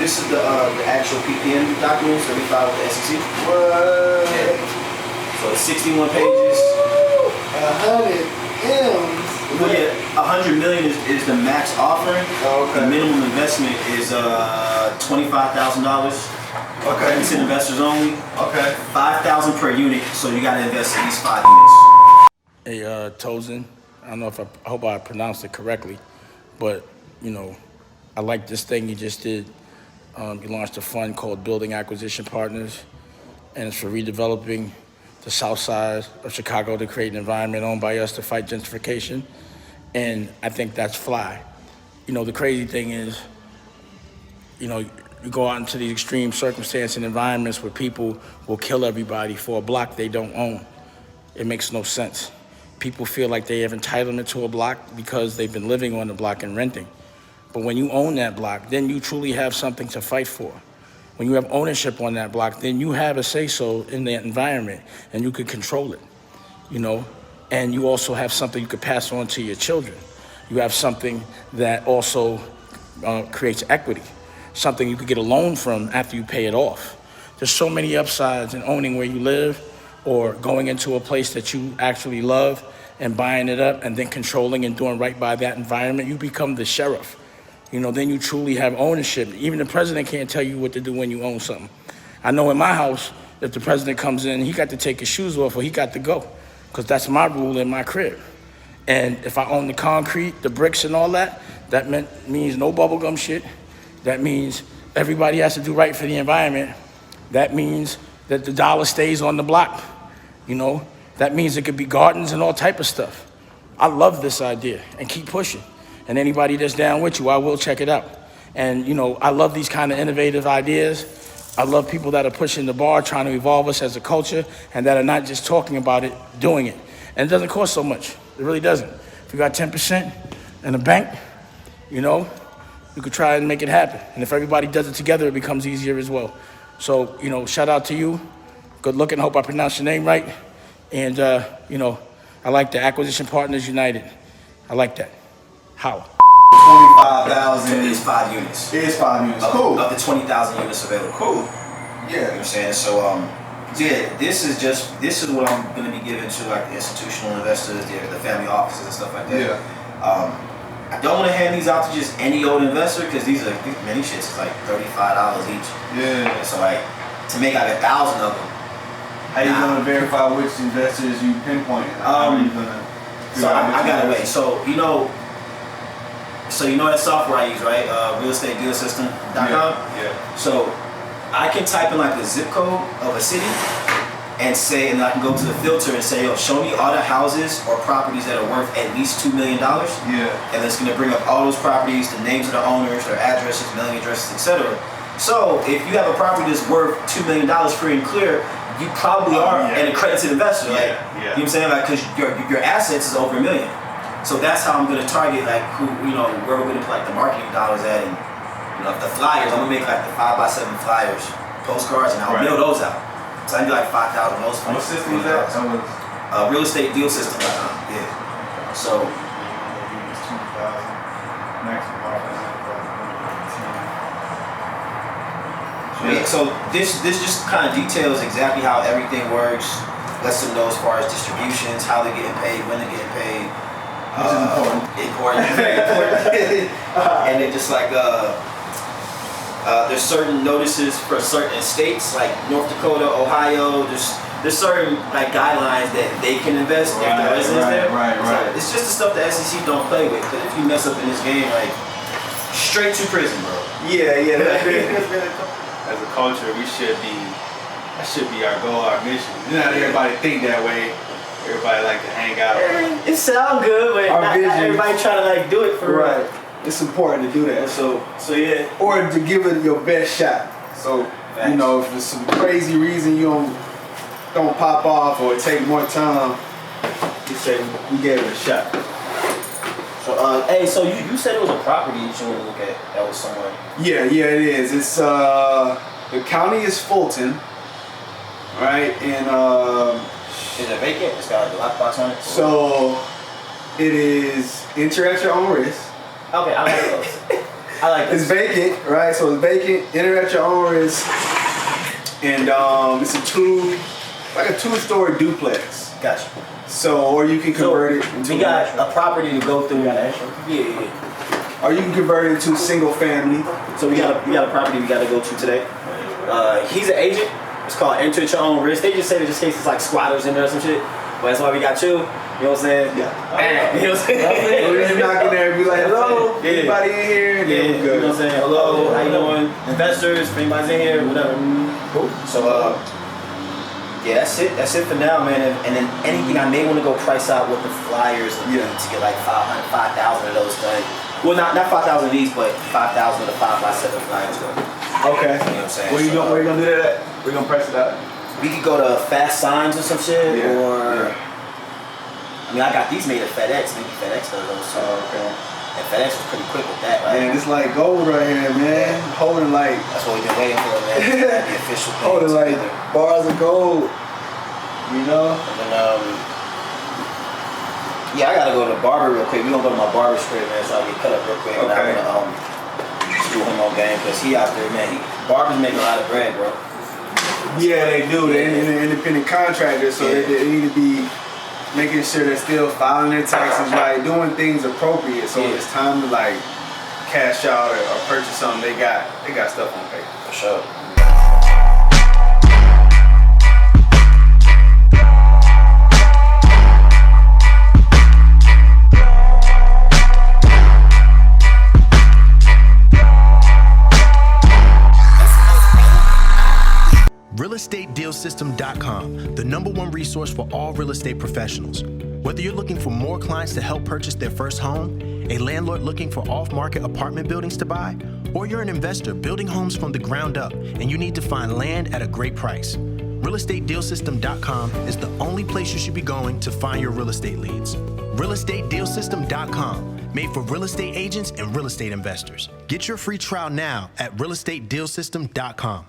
this is the actual PPM documents that we filed with the SEC. What? Yeah. So it's 61 pages. 100 M's. Well, yeah, 100 million is the max offering. Oh, okay. The minimum investment is $25,000. Okay. It's investors only. Okay. 5,000 per unit, so you got to invest at least 5 units. Hey, Tosin, I don't know if I hope I pronounced it correctly, but I like this thing you just did. You launched a fund called Building AQuisition Partners, and it's for redeveloping the Southside of Chicago to create an environment owned by us to fight gentrification. And I think that's fly. The crazy thing is, you go out into these extreme circumstances and environments where people will kill everybody for a block they don't own. It makes no sense. People feel like they have entitlement to a block because they've been living on the block and renting. But when you own that block, then you truly have something to fight for. When you have ownership on that block, then you have a say-so in that environment and you can control it, And you also have something you could pass on to your children. You have something that also creates equity, something you could get a loan from after you pay it off. There's so many upsides in owning where you live or going into a place that you actually love and buying it up and then controlling and doing right by that environment. You become the sheriff. Then you truly have ownership. Even the president can't tell you what to do when you own something. I know in my house, if the president comes in, he got to take his shoes off or he got to go, because that's my rule in my crib. And if I own the concrete, the bricks and all that, that means no bubblegum shit. That means everybody has to do right for the environment. That means that the dollar stays on the block. That means it could be gardens and all type of stuff. I love this idea and keep pushing. And anybody that's down with you, I will check it out. And, I love these kind of innovative ideas. I love people that are pushing the bar, trying to evolve us as a culture, and that are not just talking about it, doing it. And it doesn't cost so much. It really doesn't. If you got 10% in a bank, you could try and make it happen. And if everybody does it together, it becomes easier as well. So, shout out to you. Good looking. Hope I pronounced your name right. And, I like the Acquisition Partners United. I like that. Holla. 25,000 is 5 units. It is 5 units. Cool. Up to 20,000 units available. Cool. You know what I'm saying? So, this is what I'm going to be giving to like the institutional investors, the family offices and stuff like that. Yeah. I don't want to hand these out to just any old investor because these many shits is like $35 each. Yeah. And so like to make like 1,000 of them. How you gonna verify which investors you pinpoint? How are you gonna? So I got it. So that software I use, right? realestatedealsystem.com. Yeah. So I can type in like the zip code of a city and I can go to the filter and say, show me all the houses or properties that are worth at least $2 million. Yeah. And it's gonna bring up all those properties, the names of the owners, their addresses, mailing addresses, etc. So if you have a property that's worth $2 million free and clear, you probably are an accredited investor. You know what I'm saying? Like, because your assets is over $1 million. So that's how I'm gonna target like where we're gonna put like the marketing dollars at, and if the flyers, I'm gonna make like the 5x7 flyers, postcards, and I'll mail those out. So I do like 5,000 of those. What system is that? realestatedealsystem.com. Yeah. So. Yeah, so this just kind of details exactly how everything works. Lets them know as far as distributions, how they're getting paid, when they're getting paid. Which is important. Very important. And then just like there's certain notices for certain states like North Dakota, Ohio. There's certain like guidelines that they can invest if the residents there. Right. So it's just the stuff the SEC don't play with. Because if you mess up in this game, like straight to prison, bro. Yeah. As a culture, that should be our goal, our mission. Not everybody think that way. Everybody like to hang out. It sounds good, but not everybody try to like do it for real. It's important to do that. So yeah. Or to give it your best shot. So if there's some crazy reason you don't pop off or take more time, you say we gave it a shot. So so you said it was a property that you wanted to look at that was somewhere. Yeah, it is. It's the county is Fulton, right? And is it vacant? It's got like a lockbox on it. So it is enter at your own risk. Okay, I like those. I like It's vacant, right? So it's vacant. Enter at your own risk. And it's a two-story duplex. Gotcha. So, or you can convert it into. We got a property to go through. Yeah. Or you can convert it into single family. So we got a property we got to go to today. He's an agent. It's called Enter at Your Own Risk. They just say that just in case it's like squatters in there or some shit. But that's why we got you. You know what I'm saying? Yeah. You know what I'm saying? Or just knock in there and be like, hello, anybody in here? And then we're good. You know what I'm saying? Hello, how you doing? Investors, if anybody's in here, whatever. Cool. So, yeah, that's it. That's it for now, man. And then anything I may want to go price out with the flyers to get like 5,000 of those things. Well, not 5,000 of these, but 5,000 of the 5x7 flyers. Okay. You know what I'm saying? Where you gonna do that at? Where you gonna price it out? We could go to Fast Signs or some shit, or I mean, I got these made at FedEx. Maybe FedEx does those. So okay. And FedEx was pretty quick with that, right? Man, it's like gold right here, man. Holding like. That's what we've been waiting for, man. The official thing. Holding like bars of gold. You know. And then, yeah, I gotta go to the barber real quick. We gonna go to my barber straight, man, so I get cut up real quick. Okay. And I'm gonna do him on game because he out there, man. Barbers make a lot of bread, bro. Yeah, they do. They're independent contractors, so they need to be making sure they're still filing their taxes right, doing things appropriate. So it's time to like cash out or purchase something. They got stuff on paper. For sure. RealEstateDealSystem.com, the #1 resource for all real estate professionals. Whether you're looking for more clients to help purchase their first home, a landlord looking for off-market apartment buildings to buy, or you're an investor building homes from the ground up and you need to find land at a great price, RealEstateDealSystem.com is the only place you should be going to find your real estate leads. RealEstateDealSystem.com, made for real estate agents and real estate investors. Get your free trial now at RealEstateDealSystem.com.